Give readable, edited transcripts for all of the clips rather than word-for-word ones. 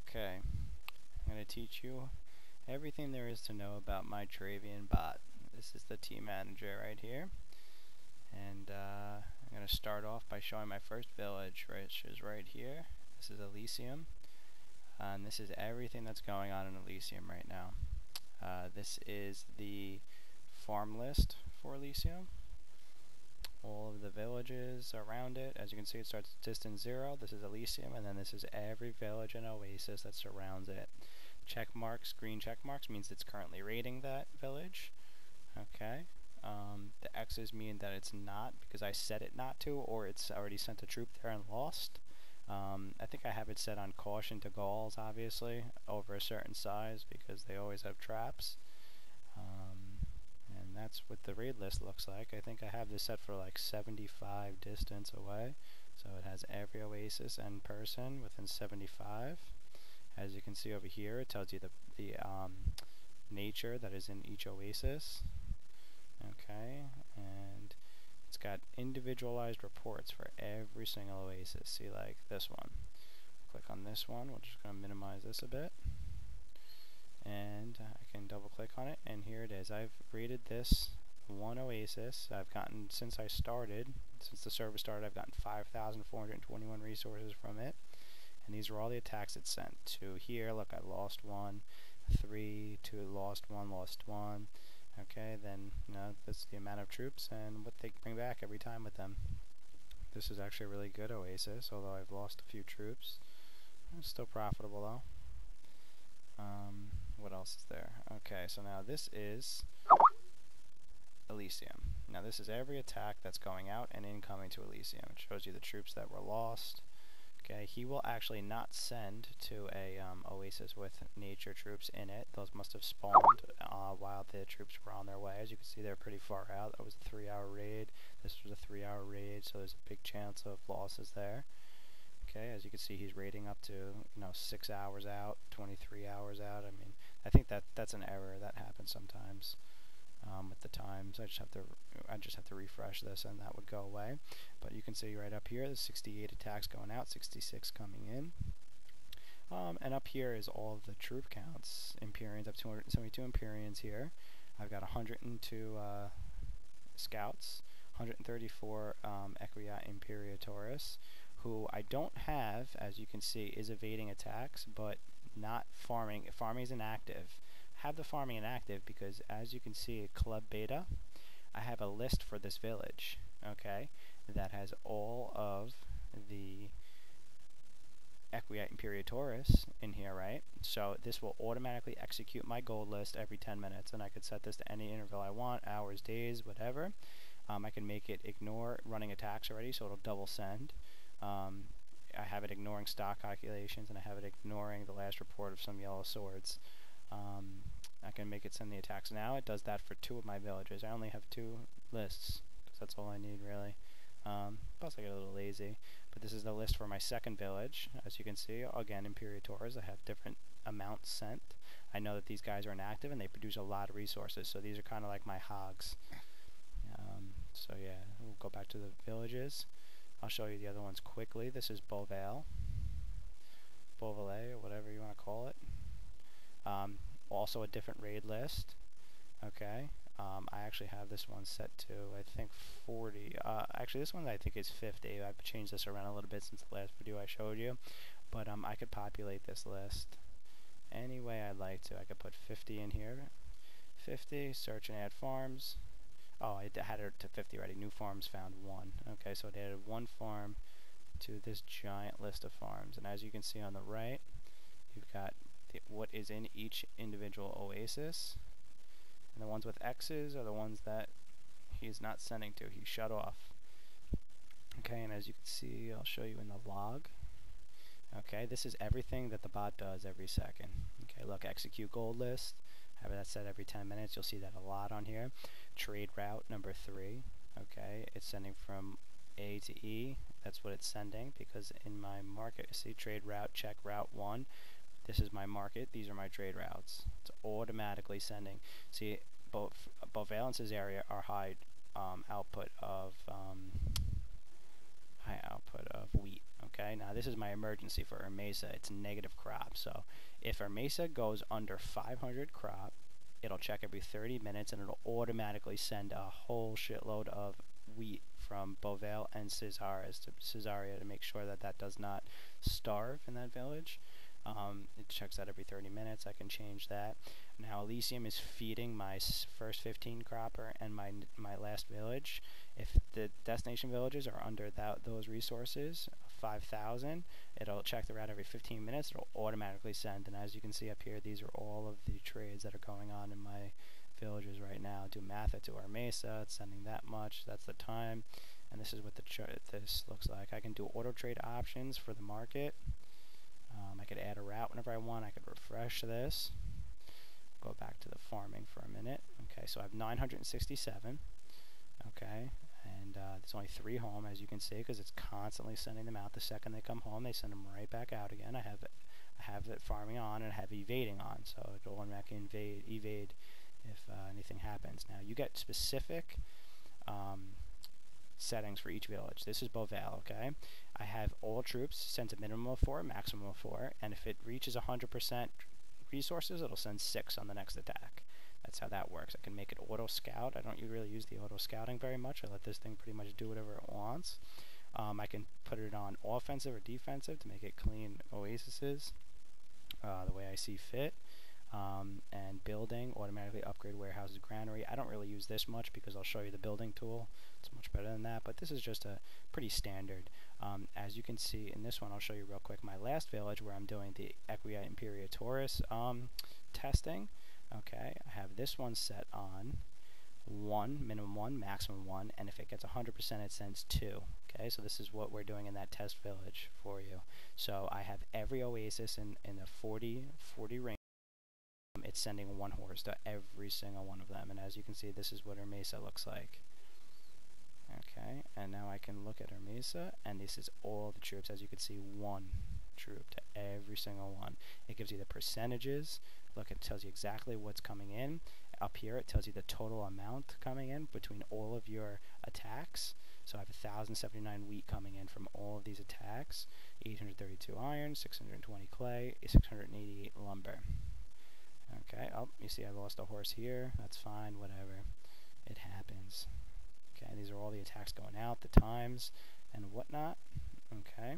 Okay, I'm going to teach you everything there is to know about my Travbot. This is the team manager right here, and I'm going to start off by showing my first village, which is right here. This is Elysium, and this is everything that's going on in Elysium right now. This is the farm list for Elysium. All of the villages around it. As you can see, it starts at distance 0. This is Elysium, and then this is every village and oasis that surrounds it. Check marks, green check marks, means it's currently raiding that village. Okay. The X's mean that it's not, because I set it not to, or it's already sent a troop there and lost. I think I have it set on caution to Gauls, obviously, over a certain size, because they always have traps. And that's what the raid list looks like. I think I have this set for like 75 distance away. So it has every oasis and person within 75. As you can see over here, it tells you the nature that is in each oasis. Okay, and it's got individualized reports for every single oasis. See, like this one. Click on this one. We're just going to minimize this a bit. And I can double click on it, and here it is. I've rated this one oasis. I've gotten, since the server started, I've gotten 5,421 resources from it. And these are all the attacks it sent to here. Look, I lost 1, 3, 2, lost 1, lost 1. Okay, then, that's the amount of troops and what they bring back every time with them. This is actually a really good oasis, although I've lost a few troops. It's still profitable though. What else is there? Okay, so now this is Elysium. Now this is every attack that's going out and incoming to Elysium. It shows you the troops that were lost. Okay, he will actually not send to a oasis with nature troops in it. Those must have spawned while the troops were on their way. As you can see, they're pretty far out. That was a 3-hour raid. This was a 3-hour raid, so there's a big chance of losses there. Okay, as you can see, he's raiding up to 6 hours out, 23 hours out. I mean, I think that's an error that happens sometimes with the times. I just have to refresh this, and that would go away. But you can see right up here, there's 68 attacks going out, 66 coming in. And up here is all of the troop counts. Empyreans, I have 272 Empyreans here. I've got 102 scouts, 134 Equiat Imperatorus, who I don't have, as you can see, is evading attacks, but not farming. Farming is inactive. I have the farming inactive because, as you can see, Club Beta, I have a list for this village, okay, that has all of the Equiat Imperatorus in here, right? So this will automatically execute my gold list every 10 minutes, and I could set this to any interval I want, hours, days, whatever. I can make it ignore running attacks already, so it'll double send. I have it ignoring stock calculations, and I have it ignoring the last report of some yellow swords. I can make it send the attacks now. It does that for 2 of my villages. I only have 2 lists, because that's all I need, really. Plus I get a little lazy. But this is the list for my second village. As you can see, again, Imperatorus, I have different amounts sent. I know that these guys are inactive, and they produce a lot of resources, so these are kind of like my hogs. So yeah, we'll go back to the villages. I'll show you the other ones quickly. This is Beauvale, or whatever you want to call it. Also a different raid list. Okay. I actually have this one set to, I think, 40. Actually, this one I think is 50. I've changed this around a little bit since the last video I showed you. But I could populate this list any way I'd like to. I could put 50 in here. 50, search and add farms. Oh, I had it to 50 already. New farms found 1. Okay, so it added 1 farm to this giant list of farms. And as you can see on the right, you've got what is in each individual oasis. And the ones with X's are the ones that he's not sending to. He shut off. Okay, and as you can see, I'll show you in the log. Okay, this is everything that the bot does every second. Okay, look, execute gold list. Have that set every 10 minutes. You'll see that a lot on here. Trade route number 3. Okay, it's sending from A to E. That's what it's sending, because in my market, see, trade route, check route 1. This is my market. These are my trade routes. It's automatically sending. See, both Valence's area are high output of wheat. Okay, now this is my emergency for Mesa. It's negative crop. So if Mesa goes under 500 crop, it'll check every 30 minutes and it'll automatically send a whole shitload of wheat from Beauvale and Cesaria to make sure that that does not starve in that village. It checks that every 30 minutes. I can change that. Now Elysium is feeding my first 15 cropper and my last village. If the destination villages are under those resources, 5,000, it'll check the route every 15 minutes. It'll automatically send. And as you can see up here, these are all of the trades that are going on in my villages right now. Do Matha to Mesa. It's sending that much. That's the time. And this is what this looks like. I can do auto trade options for the market. I could add a route whenever I want. I could refresh this. Go back to the farming for a minute. Okay, so I have 967. Okay, and there's only 3 home, as you can see, because it's constantly sending them out. The second they come home, they send them right back out again. I have it farming on and I have evading on, so it'll automatically evade if anything happens. Now you get specific settings for each village. This is Beauvale, okay? I have all troops sends a minimum of 4, maximum of 4, and if it reaches 100% resources, it'll send 6 on the next attack. That's how that works. I can make it auto scout. I don't really use the auto scouting very much. I let this thing pretty much do whatever it wants. I can put it on offensive or defensive to make it clean oases the way I see fit. And building, automatically upgrade warehouses, granary. I don't really use this much because I'll show you the building tool. It's much better than that, but this is just a pretty standard. As you can see in this one, I'll show you real quick my last village where I'm doing the Equia Imperia Taurus testing. Okay, I have this one set on 1, minimum 1, maximum 1, and if it gets 100% it sends 2. Okay, so this is what we're doing in that test village for you. So I have every oasis in the 40 range. It's sending 1 horse to every single one of them, and as you can see, this is what Mesa looks like. Okay, and now I can look at Mesa, and this is all the troops. As you can see, 1 troop to every single one. It gives you the percentages. Look, it tells you exactly what's coming in. Up here, it tells you the total amount coming in between all of your attacks. So I have 1,079 wheat coming in from all of these attacks, 832 iron, 620 clay, 688 lumber. Okay, oh, you see I lost a horse here. That's fine, whatever. It happens. Okay, these are all the attacks going out, the times, and whatnot. Okay,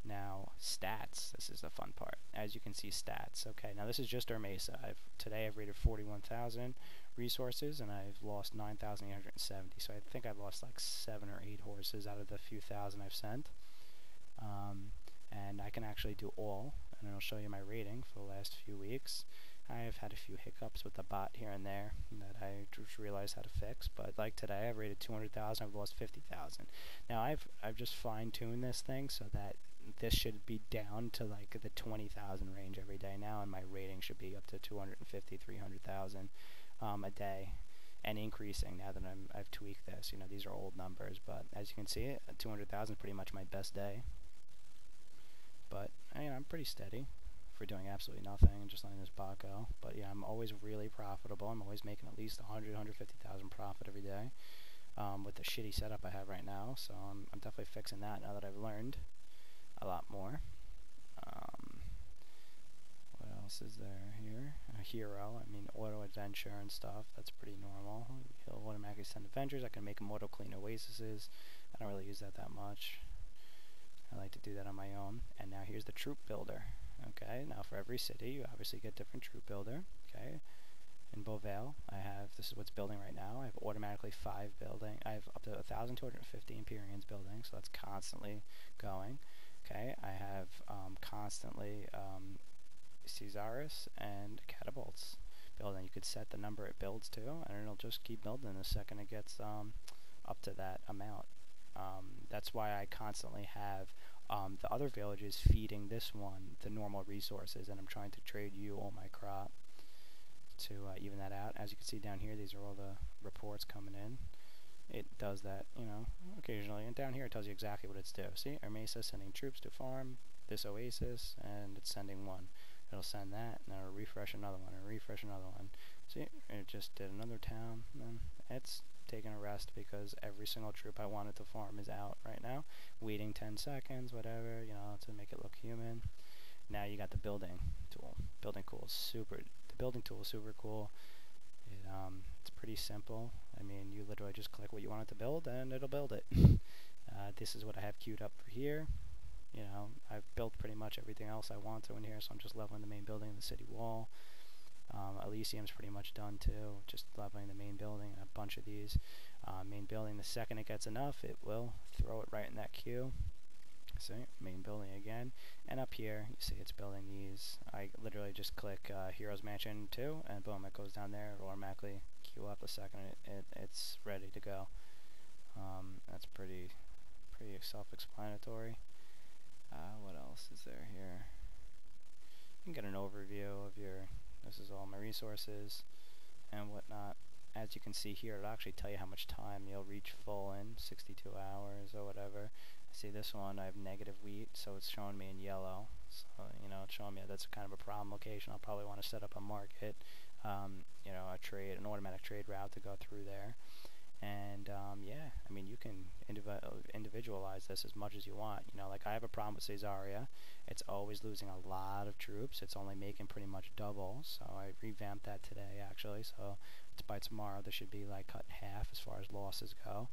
now stats. This is the fun part. As you can see, stats. Okay, now this is just Mesa. Today I've rated 41,000 resources, and I've lost 9,870. So I think I've lost like 7 or 8 horses out of the few thousand I've sent. And I can actually do all, and I'll show you my rating for the last few weeks. I've had a few hiccups with the bot here and there that I just realized how to fix, but like today I've rated 200,000, I've lost 50,000. Now I've just fine-tuned this thing so that this should be down to like the 20,000 range every day now, and my rating should be up to 250, 300,000 a day, and increasing now that I've tweaked this. You know, these are old numbers, but as you can see, 200,000 is pretty much my best day. But you know, I'm pretty steady for doing absolutely nothing and just letting this bot go. But yeah, I'm always really profitable. I'm always making at least 100, 150,000 profit every day with the shitty setup I have right now. So I'm definitely fixing that now that I've learned a lot more. What else is there here? A hero. I mean, auto adventure and stuff. That's pretty normal. He'll automatically send adventures. I can make him auto clean oases. I don't really use that much. I like to do that on my own. And now here's the troop builder. Okay, now for every city you obviously get different troop builder. Okay, in Beauvale I have, this is what's building right now, I have automatically 5 building. I have up to 1,250 Empyreans building, so that's constantly going. Okay, I have constantly Caesaris and catapults building. You could set the number it builds to, and it'll just keep building the second it gets up to that amount. That's why I constantly have the other villages feeding this one the normal resources, and I'm trying to trade you all my crop to even that out. As you can see down here, these are all the reports coming in. It does that, you know, occasionally, and down here it tells you exactly what it's due. See, Mesa sending troops to farm this oasis, and it's sending 1. It'll send that, and it'll refresh another one, and refresh another one. See, it just did another town, and it's taking a rest because every single troop I wanted to farm is out right now. Waiting 10 seconds, whatever, you know, to make it look human. Now you got the building tool. Building tool is super. The building tool is super cool. It's pretty simple. I mean, you literally just click what you want it to build, and it'll build it. This is what I have queued up for here. You know, I've built pretty much everything else I want to in here, so I'm just leveling the main building and the city wall. Elysium's pretty much done too, just leveling the main building and a bunch of these. Main building, the second it gets enough, it will throw it right in that queue. See, main building again, and up here you see it's building these. I literally just click Heroes Mansion 2 and boom, it goes down there. It'll automatically queue up the second it's ready to go. That's pretty self-explanatory. What else is there here? You can get an overview of your, this is all my resources and whatnot. As you can see here, it'll actually tell you how much time you'll reach full in, 62 hours or whatever. See this one, I have negative wheat, so it's showing me in yellow. So, you know, it's showing me that's kind of a problem location. I'll probably want to set up a market, you know, an automatic trade route to go through there. And yeah, I mean, you can individualize this as much as you want. You know, like I have a problem with Caesarea. It's always losing a lot of troops. It's only making pretty much double. So I revamped that today, actually. So by tomorrow, this should be like cut in half as far as losses go.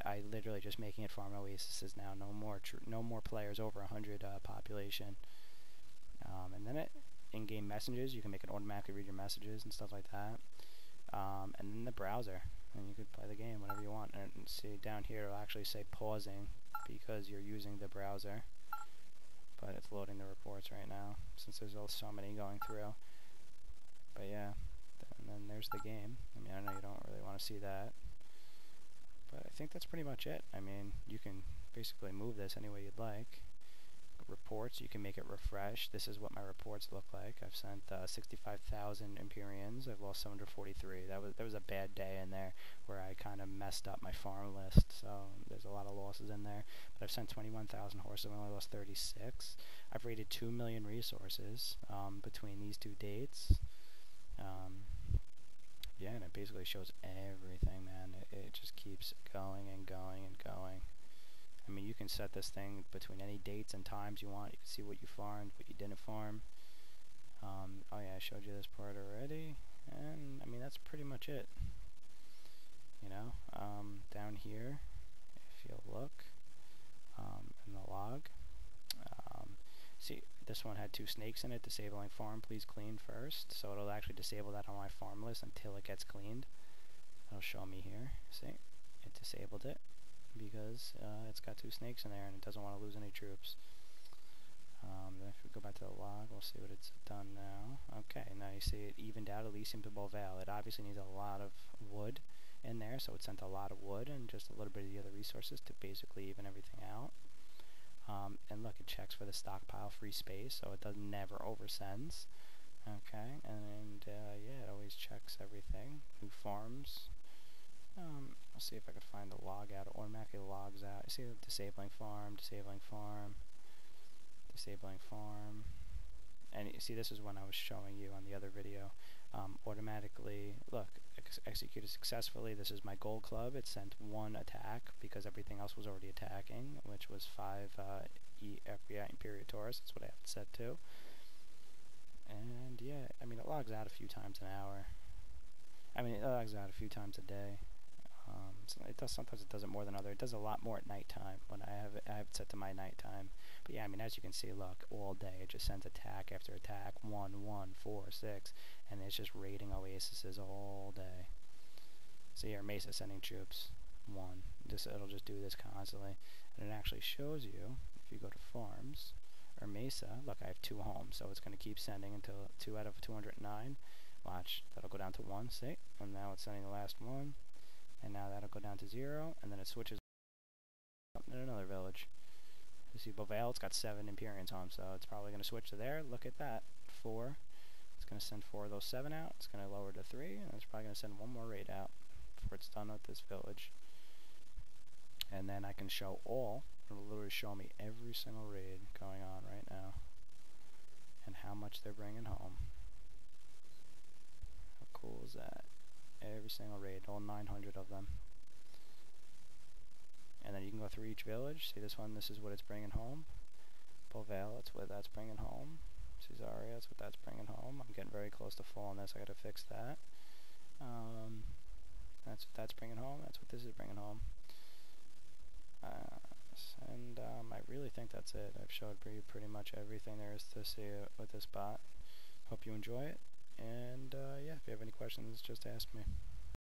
I literally just making it farm oases now. No more players over 100 population. And then in-game messages, you can make it automatically read your messages and stuff like that. And then the browser, and you could play the game whenever you want. And see down here, it'll actually say pausing because you're using the browser. But it's loading the reports right now since there's so many going through. But yeah, and then there's the game. I mean, I know you don't really want to see that, but I think that's pretty much it. I mean, you can basically move this any way you'd like. Reports, you can make it refresh. This is what my reports look like. I've sent 65,000 Empyreans. I've lost 743. There was a bad day in there where I kind of messed up my farm list, so there's a lot of losses in there. But I've sent 21,000 horses. I only lost 36. I've raided 2 million resources between these two dates. Yeah, and it basically shows everything, man. It just keeps going and going and going. I mean, you can set this thing between any dates and times you want. You can see what you farmed, what you didn't farm. Oh yeah, I showed you this part already. And, I mean, that's pretty much it. You know, down here, if you'll look, in the log, see, this one had 2 snakes in it, disabling farm, please clean first. So it'll actually disable that on my farm list until it gets cleaned. It'll show me here, see, it disabled it because it's got 2 snakes in there and it doesn't want to lose any troops. Then if we go back to the log, we'll see what it's done now. Okay, now you see it evened out Elysium to Beauvale. It obviously needs a lot of wood in there, so it sent a lot of wood and just a little bit of the other resources to basically even everything out. And look, it checks for the stockpile free space, so it never oversends. Okay, and yeah, it always checks everything. New farms. I'll see if I can find the log out. It automatically logs out. You see the disabling farm, disabling farm, disabling farm. And you see, this is when I was showing you on the other video. Automatically, look, executed successfully. This is my gold club. It sent 1 attack because everything else was already attacking, which was 5 Imperatorus. That's what I have it set to. And yeah, I mean, it logs out a few times an hour. I mean, it logs out a few times a day. So it does, sometimes it does it more than other. It does a lot more at nighttime when I have it set to my nighttime. But yeah, I mean, as you can see, look, all day it just sends attack after attack, 1, 1, 4, 6, and it's just raiding oases all day. See here, Mesa sending troops, 1. It'll just do this constantly, and it actually shows you if you go to farms or Mesa. Look, I have 2 homes, so it's going to keep sending until 2 out of 209. Watch, that'll go down to 1. See, and now it's sending the last one. And now that'll go down to 0, and then it switches up in another village. You see Beauvale, it's got 7 Empyreans home, so it's probably going to switch to there. Look at that, 4. It's going to send 4 of those 7 out. It's going to lower to 3, and it's probably going to send 1 more raid out before it's done with this village. And then I can show all. It'll literally show me every single raid going on right now, and how much they're bringing home. How cool is that? Every single raid, all 900 of them. And then you can go through each village. See this one, this is what it's bringing home. Boval, that's what that's bringing home. Cesaria, that's what that's bringing home. I'm getting very close to full on this, I gotta fix that. That's what that's bringing home, that's what this is bringing home. I really think that's it. I've showed you pretty much everything there is to see with this bot. Hope you enjoy it. And yeah, if you have any questions, just ask me.